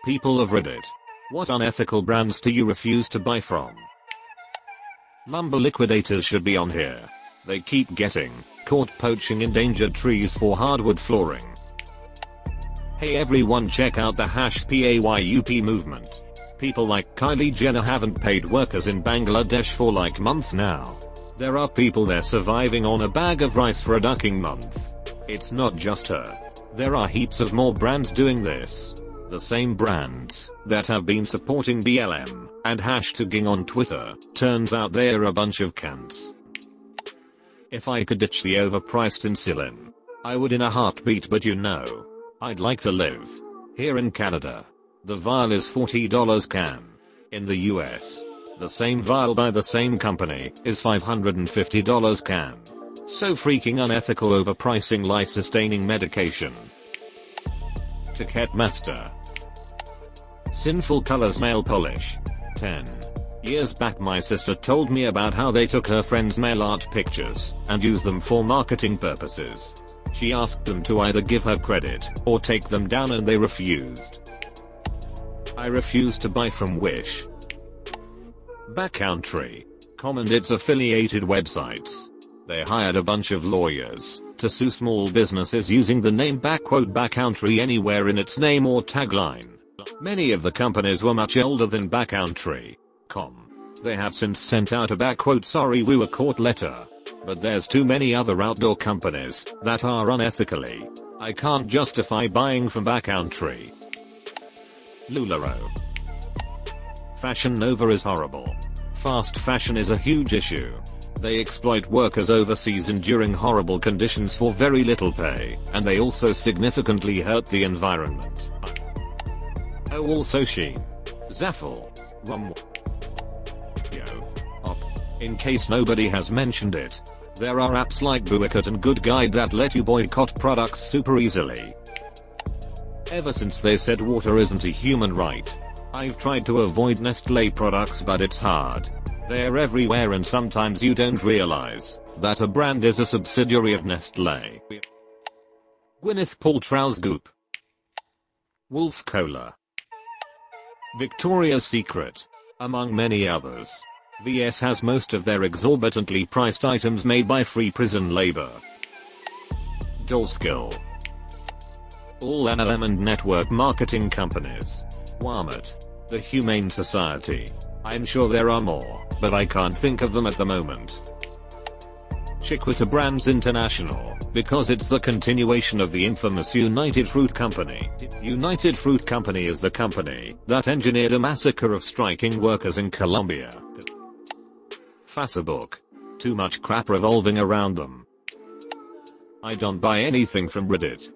People of Reddit. What unethical brands do you refuse to buy from? Lumber liquidators should be on here. They keep getting caught poaching endangered trees for hardwood flooring. Hey everyone, check out the #PAYUP movement. People like Kylie Jenner haven't paid workers in Bangladesh for like months now. There are people there surviving on a bag of rice for a ducking month. It's not just her. There are heaps of more brands doing this. The same brands that have been supporting BLM and hashtagging on Twitter. Turns out they're a bunch of cunts. If I could ditch the overpriced insulin, I would in a heartbeat, but you know, I'd like to live here in Canada. The vial is $40 can. In the US, the same vial by the same company is $550 can. So freaking unethical overpricing life-sustaining medication. Ticketmaster. Sinful Colors nail polish. 10 years back my sister told me about how they took her friend's nail art pictures and used them for marketing purposes. She asked them to either give her credit or take them down and they refused. I refuse to buy from Wish. Backcountry.com and its affiliated websites. They hired a bunch of lawyers to sue small businesses using the name Backcountry anywhere in its name or tagline. Many of the companies were much older than Backcountry.com. They have since sent out a sorry we were caught letter. But there's too many other outdoor companies that are unethically. I can't justify buying from Backcountry. LuLaRoe. Fashion Nova is horrible. Fast fashion is a huge issue. They exploit workers overseas enduring horrible conditions for very little pay, and they also significantly hurt the environment. Oh, also Shein. Zaful. In case nobody has mentioned it, there are apps like Boycott and Good Guide that let you boycott products super easily. Ever since they said water isn't a human right, I've tried to avoid Nestlé products, but it's hard. They're everywhere and sometimes you don't realize that a brand is a subsidiary of Nestlé. Gwyneth Paltrow's Goop. Wolf Cola. Victoria's Secret. Among many others. VS has most of their exorbitantly priced items made by free prison labor. Dollskill. All LLM and network marketing companies. Walmart. The Humane Society. I'm sure there are more, but I can't think of them at the moment. Chiquita Brands International, because it's the continuation of the infamous United Fruit Company. United Fruit Company is the company that engineered a massacre of striking workers in Colombia. Facebook. Too much crap revolving around them. I don't buy anything from Reddit.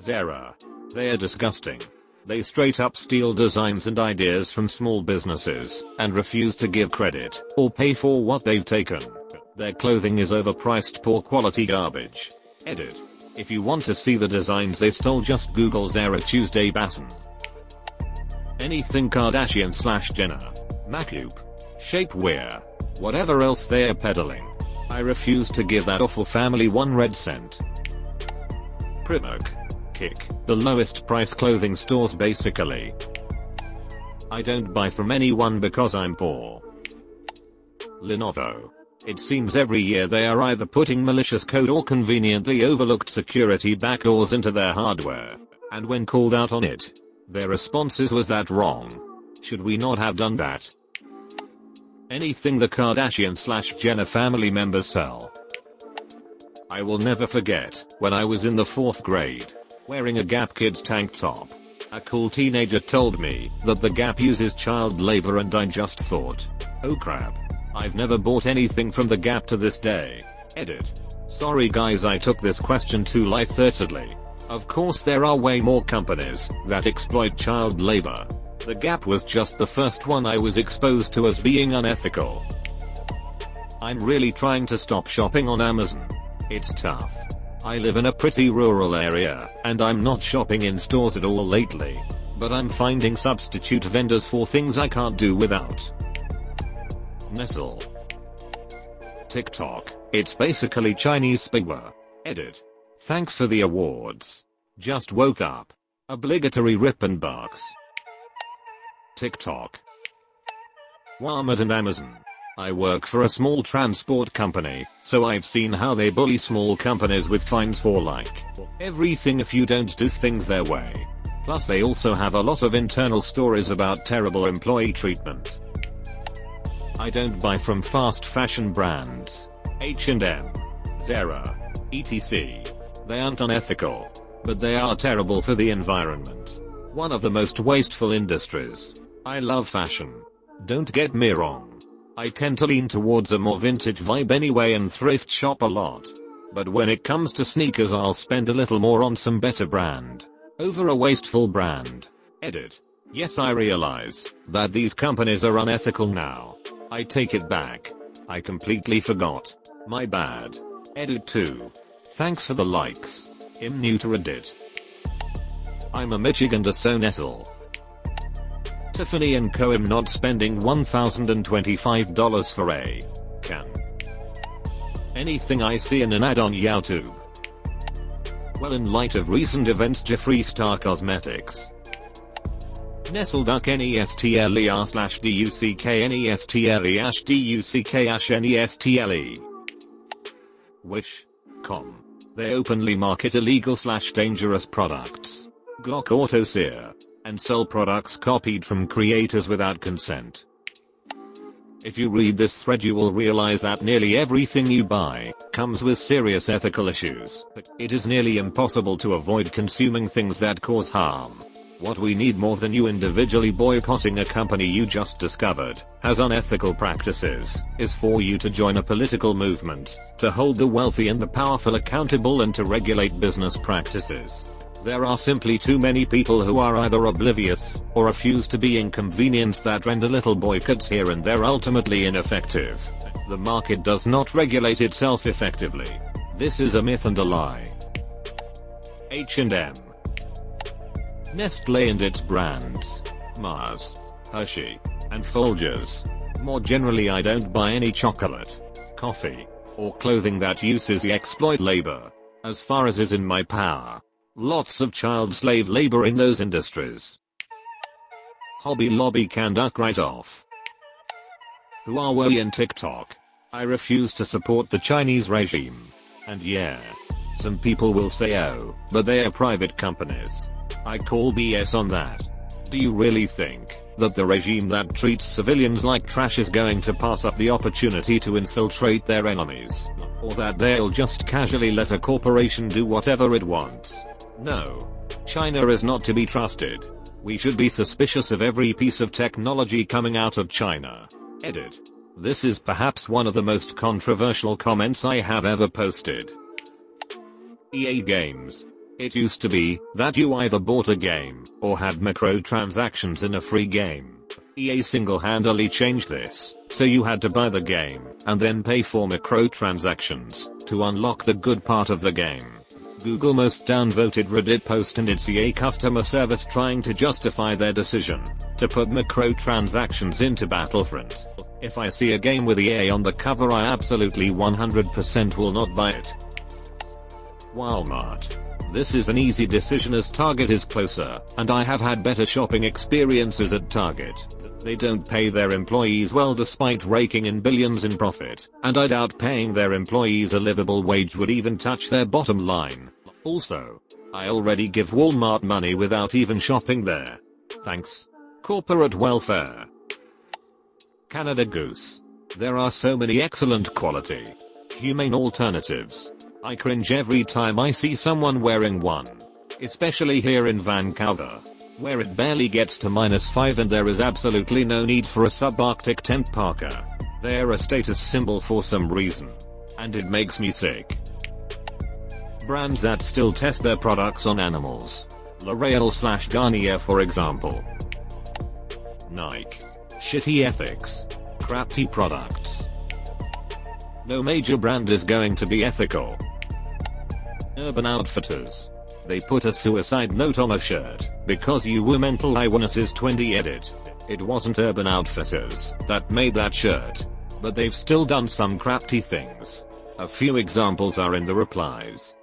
Zara. They're disgusting. They straight up steal designs and ideas from small businesses and refuse to give credit or pay for what they've taken. Their clothing is overpriced, poor quality garbage. Edit. If you want to see the designs they stole, just Google Zara Tuesday Basson. Anything Kardashian/Jenner. Macoop. Shapewear. Whatever else they're peddling. I refuse to give that awful family 1 red cent. Primark. Kick. The lowest price clothing stores basically. I don't buy from anyone because I'm poor. Lenovo. It seems every year they are either putting malicious code or conveniently overlooked security backdoors into their hardware. And when called out on it, their response is, was that wrong? Should we not have done that? Anything the Kardashian/Jenner family members sell. I will never forget when I was in the 4th grade, wearing a Gap Kids tank top. A cool teenager told me that the Gap uses child labor and I just thought, oh crap. I've never bought anything from the Gap to this day. Edit. Sorry guys, I took this question too lightheartedly. Of course there are way more companies that exploit child labor. The Gap was just the first one I was exposed to as being unethical. I'm really trying to stop shopping on Amazon. It's tough. I live in a pretty rural area, and I'm not shopping in stores at all lately. But I'm finding substitute vendors for things I can't do without. Nestle. TikTok. It's basically Chinese spyware. Edit. Thanks for the awards. Just woke up. Obligatory rip and box. TikTok. Walmart and Amazon. I work for a small transport company, so I've seen how they bully small companies with fines for like everything if you don't do things their way. Plus they also have a lot of internal stories about terrible employee treatment. I don't buy from fast fashion brands. H&M, Zara, etc. They aren't unethical, but they are terrible for the environment. One of the most wasteful industries. I love fashion. Don't get me wrong. I tend to lean towards a more vintage vibe anyway and thrift shop a lot. But when it comes to sneakers I'll spend a little more on some better brand over a wasteful brand. Edit. Yes, I realize that these companies are unethical now. I take it back. I completely forgot. My bad. Edit 2. Thanks for the likes. I'm new to Reddit. I'm a Michigan so Nestle. Tiffany & Co. I'm not spending $1,025 for a can. Anything I see in an ad on YouTube. Well, in light of recent events, Jeffree Star Cosmetics. Nestle Duck NESTLE/DUCK Wish.com. They openly market illegal/dangerous products. Glock Auto Sear. And sell products copied from creators without consent. If you read this thread you will realize that nearly everything you buy comes with serious ethical issues. It is nearly impossible to avoid consuming things that cause harm. What we need more than you individually boycotting a company you just discovered has unethical practices is for you to join a political movement to hold the wealthy and the powerful accountable and to regulate business practices. There are simply too many people who are either oblivious or refuse to be inconvenienced that render little boycotts here and there ultimately ineffective. The market does not regulate itself effectively. This is a myth and a lie. H&M. Nestle and its brands. Mars, Hershey, and Folgers. More generally I don't buy any chocolate, coffee, or clothing that uses exploit labor. As far as is in my power. Lots of child slave labor in those industries. Hobby Lobby can duck right off. Huawei and TikTok. I refuse to support the Chinese regime. And yeah, some people will say oh, but they are private companies. I call BS on that. Do you really think that the regime that treats civilians like trash is going to pass up the opportunity to infiltrate their enemies? Or that they'll just casually let a corporation do whatever it wants? No. China is not to be trusted. We should be suspicious of every piece of technology coming out of China. Edit. This is perhaps one of the most controversial comments I have ever posted. EA Games. It used to be that you either bought a game or had microtransactions in a free game. EA single-handedly changed this, so you had to buy the game and then pay for microtransactions to unlock the good part of the game. Google most downvoted Reddit post and its EA customer service trying to justify their decision to put microtransactions into Battlefront. If I see a game with EA on the cover I absolutely 100% will not buy it. Walmart. This is an easy decision as Target is closer, and I have had better shopping experiences at Target. They don't pay their employees well despite raking in billions in profit, and I doubt paying their employees a livable wage would even touch their bottom line. Also, I already give Walmart money without even shopping there. Thanks. Corporate welfare. Canada Goose. There are so many excellent quality, humane alternatives. I cringe every time I see someone wearing one. Especially here in Vancouver, where it barely gets to -5 and there is absolutely no need for a subarctic tent parka. They're a status symbol for some reason. And it makes me sick. Brands that still test their products on animals. L'Oreal/Garnier for example. Nike. Shitty ethics. Crappy products. No major brand is going to be ethical. Urban Outfitters. They put a suicide note on a shirt because you were mental eyewitnesses 20 edit. It wasn't Urban Outfitters that made that shirt, but they've still done some crafty things. A few examples are in the replies.